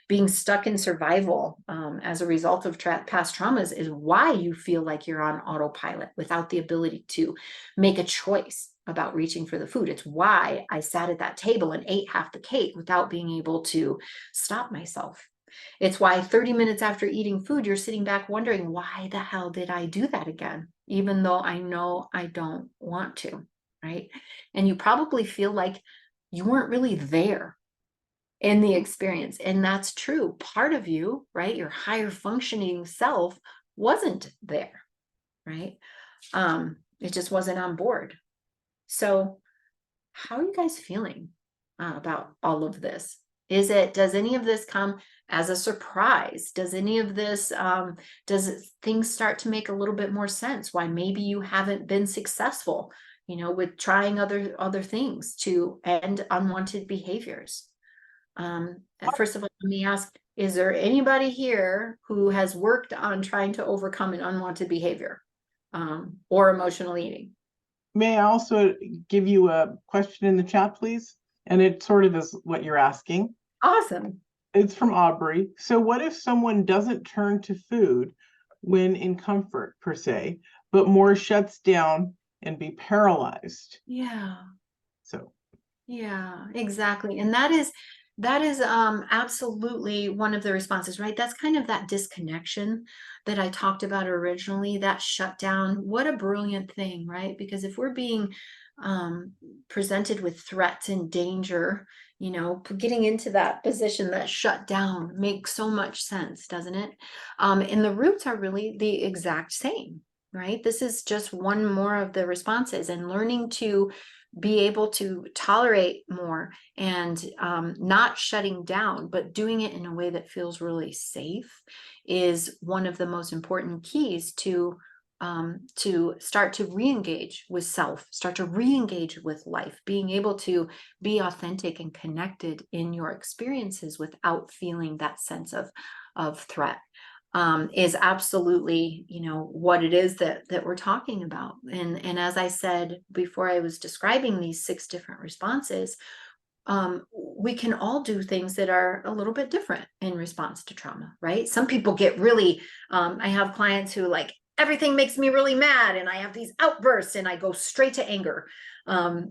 Being stuck in survival as a result of past traumas is why you feel like you're on autopilot without the ability to make a choice about reaching for the food. It's why I sat at that table and ate half the cake without being able to stop myself. It's why 30 minutes after eating food, you're sitting back wondering, why the hell did I do that again? Even though I know I don't want to, right? And you probably feel like you weren't really there in the experience. And that's true. Part of you, right, your higher functioning self, wasn't there, right? It just wasn't on board. So how are you guys feeling about all of this? Does any of this come as a surprise? Does any of this, things start to make a little bit more sense? Why maybe you haven't been successful, with trying other things to end unwanted behaviors? First of all, let me ask, is there anybody here who has worked on trying to overcome an unwanted behavior or emotional eating? May I also give you a question in the chat, please? And it sort of is what you're asking. Awesome. It's from Aubrey. So what if someone doesn't turn to food when in comfort, per se, but more shuts down and be paralyzed? Yeah. So Yeah, exactly. And that is absolutely one of the responses, right? That's kind of that disconnection that I talked about originally, that shutdown. What a brilliant thing, right? Because if we're being presented with threats and danger, getting into that position, that shut down makes so much sense, doesn't it? And the roots are really the exact same, right? This is just one more of the responses, and learning to be able to tolerate more, and not shutting down, but doing it in a way that feels really safe, is one of the most important keys to start to re-engage with self, start to re-engage with life, being able to be authentic and connected in your experiences without feeling that sense of threat. Is absolutely, what it is that we're talking about. And as I said before, I was describing these 6 different responses. We can all do things that are a little bit different in response to trauma, right? Some people get really, I have clients who, like, everything makes me really mad, and I have these outbursts and I go straight to anger.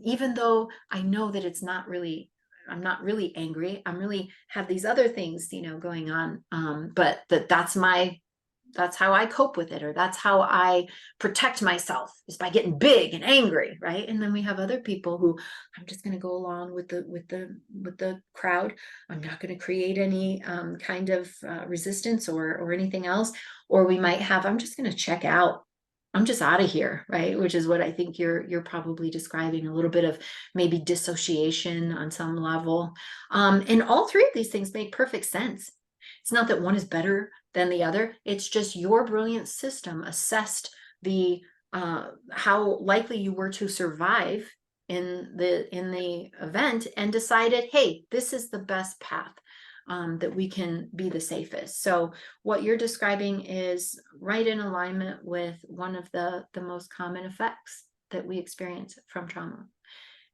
Even though I know that I'm not really angry. I'm really have these other things, going on. But that's how I cope with it, or that's how I protect myself, is by getting big and angry, right? And then we have other people who, I'm just going to go along with the crowd. I'm not going to create any kind of resistance or anything else. Or we might have, I'm just going to check out. I'm just out of here, right? Which is what I think you're probably describing, a little bit of maybe dissociation on some level. And all 3 of these things make perfect sense. It's not that one is better than the other. It's just your brilliant system assessed the how likely you were to survive in the event, and decided, hey, this is the best path, that we can be the safest. So what you're describing is right in alignment with one of the most common effects that we experience from trauma.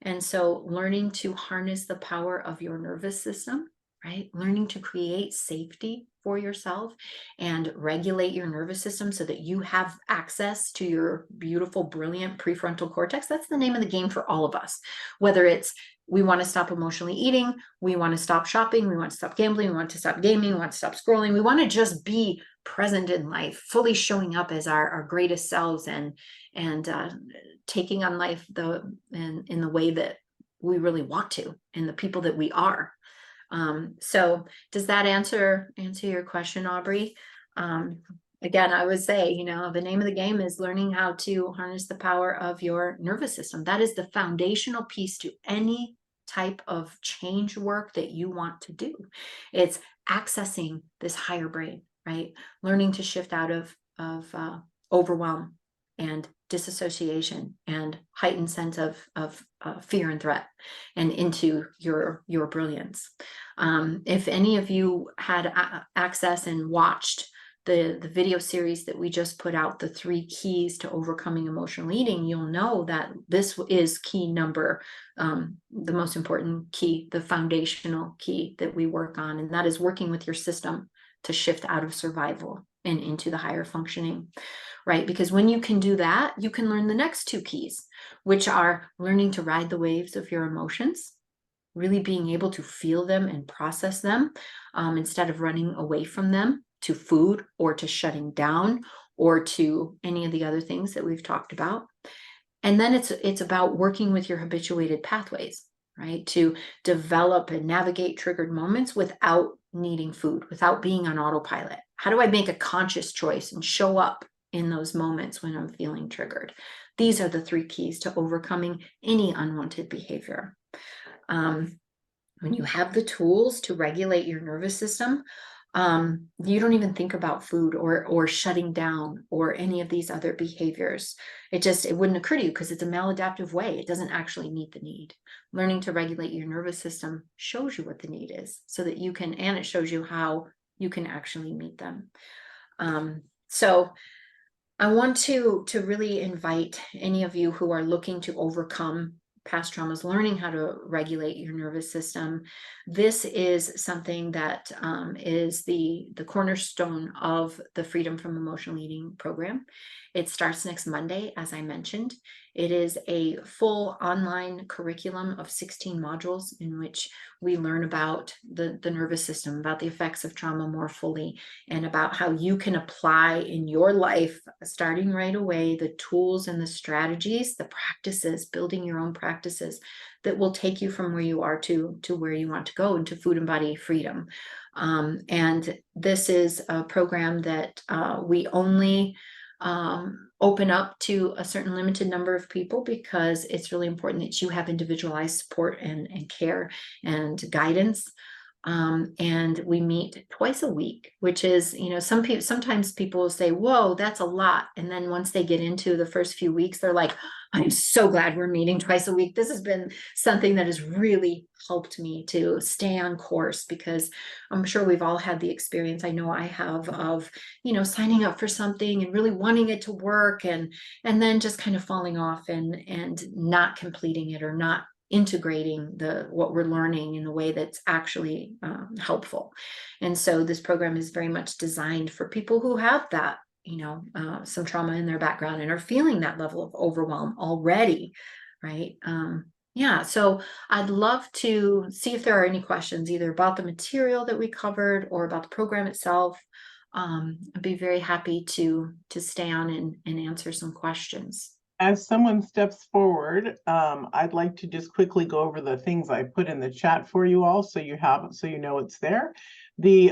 And so learning to harness the power of your nervous system, right? Learning to create safety for yourself and regulate your nervous system so that you have access to your beautiful, brilliant prefrontal cortex. That's the name of the game for all of us. Whether it's we want to stop emotionally eating, we want to stop shopping, we want to stop gambling, we want to stop gaming, we want to stop scrolling, we want to just be present in life, fully showing up as our greatest selves, and taking on life in the way that we really want to, and the people that we are. So does that answer your question, Aubrey? Again, I would say, the name of the game is learning how to harness the power of your nervous system. That is the foundational piece to any type of change work that you want to do. It's accessing this higher brain, right? Learning to shift out of overwhelm and disassociation and heightened sense of fear and threat, and into your brilliance. If any of you had access and watched the video series that we just put out, the 3 keys to overcoming emotional eating, you'll know that this is key number, the most important key, the foundational key that we work on, and that is working with your system to shift out of survival and into the higher functioning, right? Because when you can do that, you can learn the next 2 keys, which are learning to ride the waves of your emotions, really being able to feel them and process them, instead of running away from them to food or to shutting down or to any of the other things that we've talked about. And then it's about working with your habituated pathways, right? To develop and navigate triggered moments without needing food, without being on autopilot. How do I make a conscious choice and show up in those moments when I'm feeling triggered? These are the 3 keys to overcoming any unwanted behavior. When you have the tools to regulate your nervous system, you don't even think about food or shutting down or any of these other behaviors. It wouldn't occur to you because it's a maladaptive way. It doesn't actually meet the need. Learning to regulate your nervous system shows you what the need is, so that you can, and it shows you how you can actually meet them. So I want to really invite any of you who are looking to overcome past traumas, learning how to regulate your nervous system. This is something that is the cornerstone of the Freedom from Emotional Eating program. It starts next Monday, as I mentioned. It is a full online curriculum of 16 modules in which we learn about the nervous system, about the effects of trauma more fully, and about how you can apply in your life, starting right away, the tools and the strategies, the practices, building your own practices that will take you from where you are to where you want to go, into food and body freedom. And this is a program that we only open up to a certain limited number of people, because it's really important that you have individualized support and care and guidance. And we meet twice a week, which is, sometimes people will say, whoa, that's a lot. And then once they get into the first few weeks, they're like, I'm so glad we're meeting twice a week. This has been something that has really helped me to stay on course, because I'm sure we've all had the experience, I know I have, of, signing up for something and really wanting it to work, and then just kind of falling off and not completing it, or not integrating what we're learning in the way that's actually helpful. And so this program is very much designed for people who have that, some trauma in their background and are feeling that level of overwhelm already, right? Yeah, so I'd love to see if there are any questions, either about the material that we covered or about the program itself. I'd be very happy to stay on and answer some questions. As someone steps forward, I'd like to just quickly go over the things I put in the chat for you all, so you know it's there. The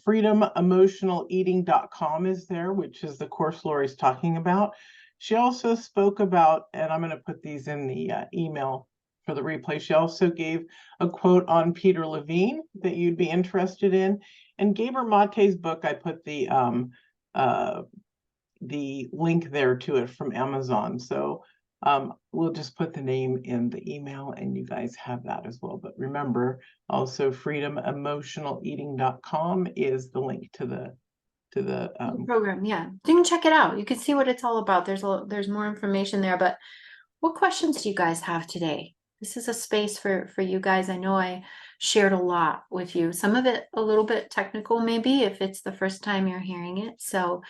freedomemotionaleating.com is there, which is the course Lori's talking about. She also spoke about, and I'm going to put these in the email for the replay. She also gave a quote on Peter Levine that you'd be interested in. And Gabor Mate's book, I put the link there to it from Amazon. So we'll just put the name in the email and you guys have that as well. But remember, also freedomemotionaleating.com is the link to the program. Yeah, you can check it out. You can see what it's all about. There's more information there. But what questions do you guys have today? This is a space for you guys. I know I shared a lot with you. Some of it a little bit technical, maybe, if it's the first time you're hearing it. So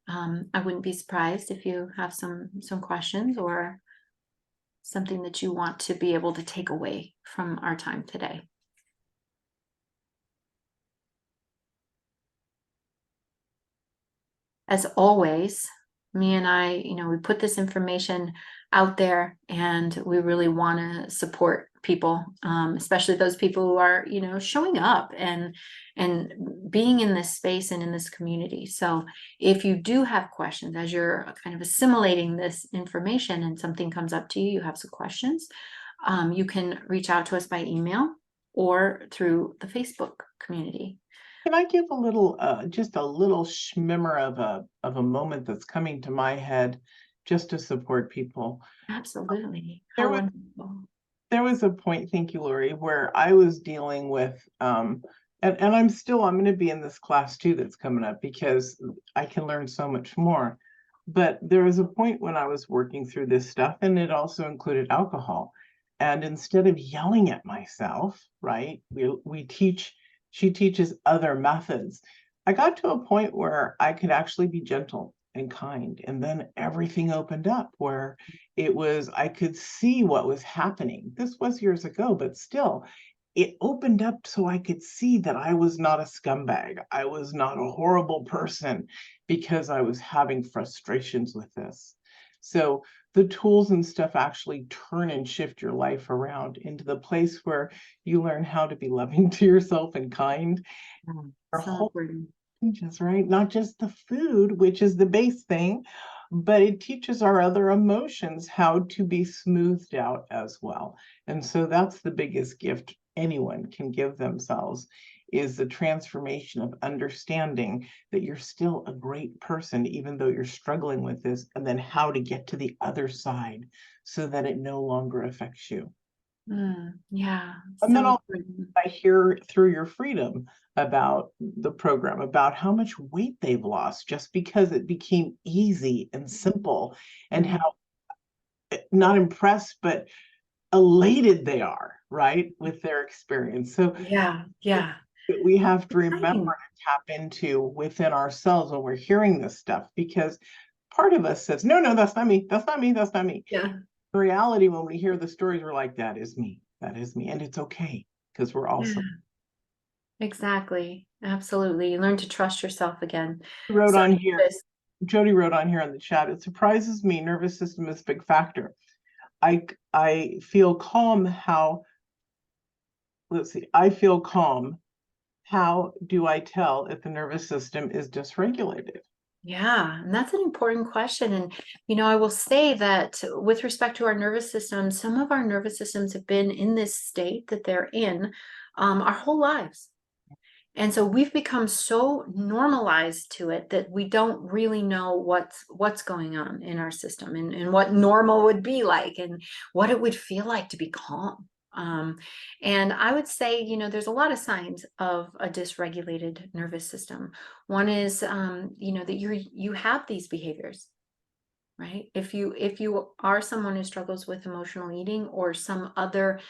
I wouldn't be surprised if you have some questions or something that you want to be able to take away from our time today. As always, me and I, we put this information out there, and we really want to support people, especially those people who are, showing up and being in this space and in this community. So if you do have questions as you're kind of assimilating this information and something comes up to you, you have some questions, you can reach out to us by email or through the Facebook community. Can I give a little, just a little shimmer of a moment that's coming to my head, just to support people? Absolutely. There How was wonderful. there was a point, thank you, Lori, where I was dealing with, and I'm going to be in this class too that's coming up because I can learn so much more. But there was a point when I was working through this stuff, and it also included alcohol. And instead of yelling at myself, right, she teaches other methods. I got to a point where I could actually be gentle and kind. And then everything opened up where I could see what was happening. This was years ago, but still, it opened up so I could see that I was not a scumbag. I was not a horrible person because I was having frustrations with this. So the tools and stuff actually turn and shift your life around into the place where you learn how to be loving to yourself and kind. Your So whole important. changes, right? Not just the food, which is the base thing, but it teaches our other emotions how to be smoothed out as well. And so that's the biggest gift anyone can give themselves, is the transformation of understanding that you're still a great person, even though you're struggling with this, and then how to get to the other side so that it no longer affects you. Yeah, And then so also, important. I hear through your freedom about the program, about how much weight they've lost just because it became easy and simple, and Mm. how not impressed, but elated they are, right, with their experience. So Yeah, yeah. we have to remember Exciting. to tap into within ourselves when we're hearing this stuff, because part of us says, no, no, that's not me. That's not me. That's not me. Yeah, In reality, when we hear the stories, we're like, that is me. That is me. And it's okay because we're also yeah, exactly. Absolutely. You learn to trust yourself again. wrote So on here, this, Jody wrote on here in the chat, it surprises me nervous system is a big factor. I feel calm how, let's see, I feel calm. How do I tell if the nervous system is dysregulated? yeah, and that's an important question. And, I will say that with respect to our nervous system, some of our nervous systems have been in this state that they're in our whole lives. And so we've become so normalized to it that we don't really know what's going on in our system, and what normal would be like and what it would feel like to be calm. And I would say, there's a lot of signs of a dysregulated nervous system. One is, that you have these behaviors, right? If you are someone who struggles with emotional eating or some other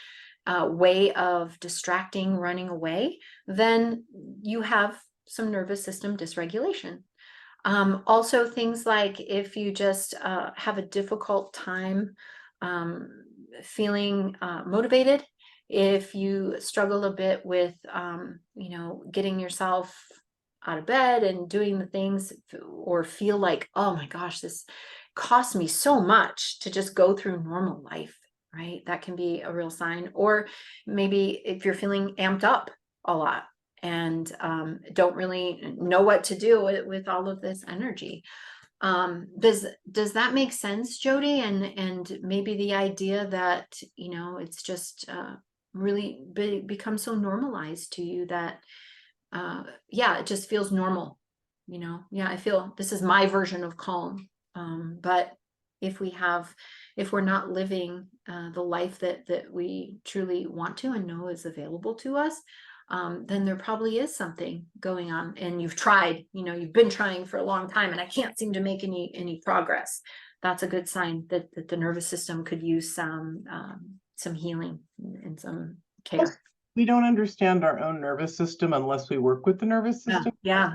way of distracting, running away, then you have some nervous system dysregulation. Also, things like if you just have a difficult time feeling motivated, if you struggle a bit with, getting yourself out of bed and doing the things, or feel like, oh my gosh, this costs me so much to just go through normal life, right? That can be a real sign. Or maybe if you're feeling amped up a lot and don't really know what to do with all of this energy. Does that make sense, Jody? And maybe the idea that, it's just really become so normalized to you that yeah, it just feels normal. Yeah, I feel this is my version of calm. But if we're not living the life that we truly want to and know is available to us, then there probably is something going on, and you've tried, you've been trying for a long time, and I can't seem to make any progress. That's a good sign that the nervous system could use some healing and some care. We don't understand our own nervous system unless we work with the nervous Yeah, system. yeah.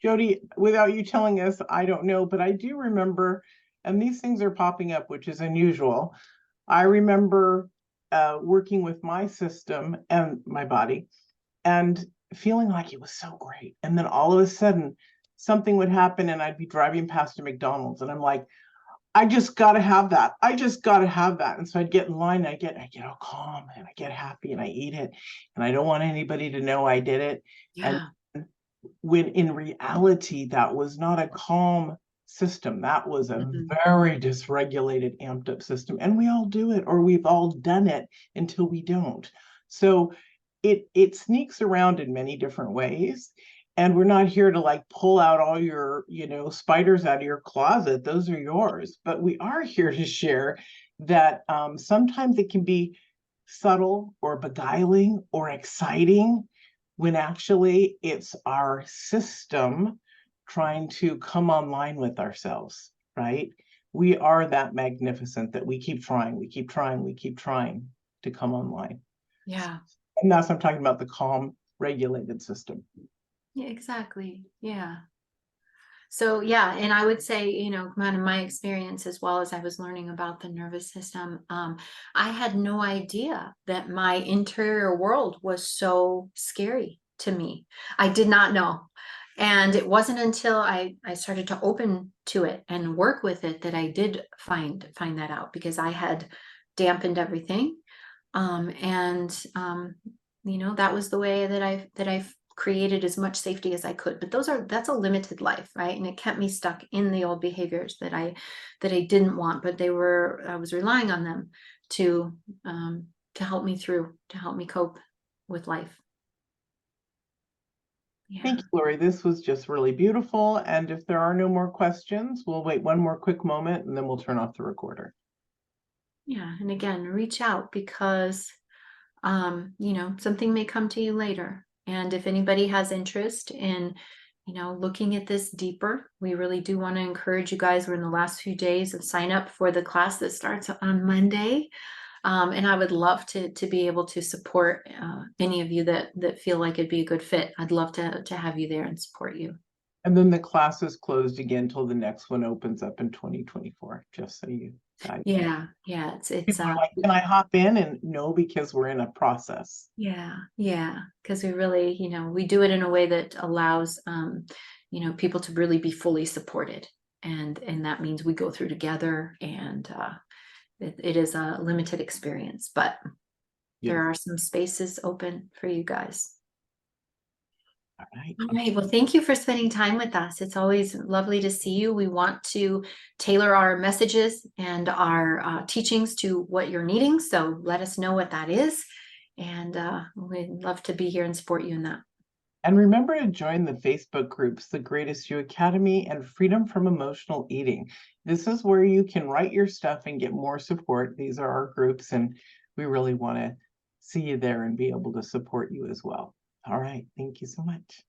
Jody, without you telling us, I don't know, but I do remember, and these things are popping up, which is unusual. I remember working with my system and my body and feeling like it was so great. And then all of a sudden, something would happen and I'd be driving past a McDonald's and I'm like, I just got to have that. I just got to have that. And so I'd get in line, I get all calm and I get happy and I eat it. And I don't want anybody to know I did it. And Yeah. when in reality, that was not a calm system. That was a Mhm. very dysregulated, amped up system. And we all do it, or we've all done it until we don't. So it sneaks around in many different ways. And we're not here to like pull out all your, spiders out of your closet. Those are yours. But we are here to share that sometimes it can be subtle or beguiling or exciting when actually it's our system trying to come online with ourselves, right? We are that magnificent that we keep trying, we keep trying, we keep trying to come online. Yeah. And that's, I'm talking about the calm, regulated system. Yeah, exactly. Yeah. So yeah, and I would say, kind of my experience as well as I was learning about the nervous system, I had no idea that my interior world was so scary to me. I did not know. And it wasn't until I started to open to it and work with it that I did find that out, because I had dampened everything. And that was the way that I created as much safety as I could. But that's a limited life, right? And it kept me stuck in the old behaviors that I didn't want, but I was relying on them to to help me through, to help me cope with life. Thank Yeah. you, Lori. This was just really beautiful. And if there are no more questions, we'll wait one more quick moment and then we'll turn off the recorder. Yeah. And again, reach out, because something may come to you later. And if anybody has interest in, looking at this deeper, we really do want to encourage you guys. We're in the last few days of sign up for the class that starts on Monday. And I would love to be able to support any of you that feel like it'd be a good fit. I'd love to have you there and support you. And then the class is closed again until the next one opens up in 2024, just so you guys know. Yeah, yeah, it's People are like, can I hop in? And no, because we're in a process. yeah, because we really, we do it in a way that allows, people to really be fully supported, and that means we go through together, and it is a limited experience, but there Yes. are some spaces open for you guys. All right. All right. Well, thank you for spending time with us. It's always lovely to see you. We want to tailor our messages and our teachings to what you're needing. So let us know what that is. And we'd love to be here and support you in that. And remember to join the Facebook groups, The Greatest You Academy and Freedom from Emotional Eating. This is where you can write your stuff and get more support. These are our groups, and we really want to see you there and be able to support you as well. All right. Thank you so much.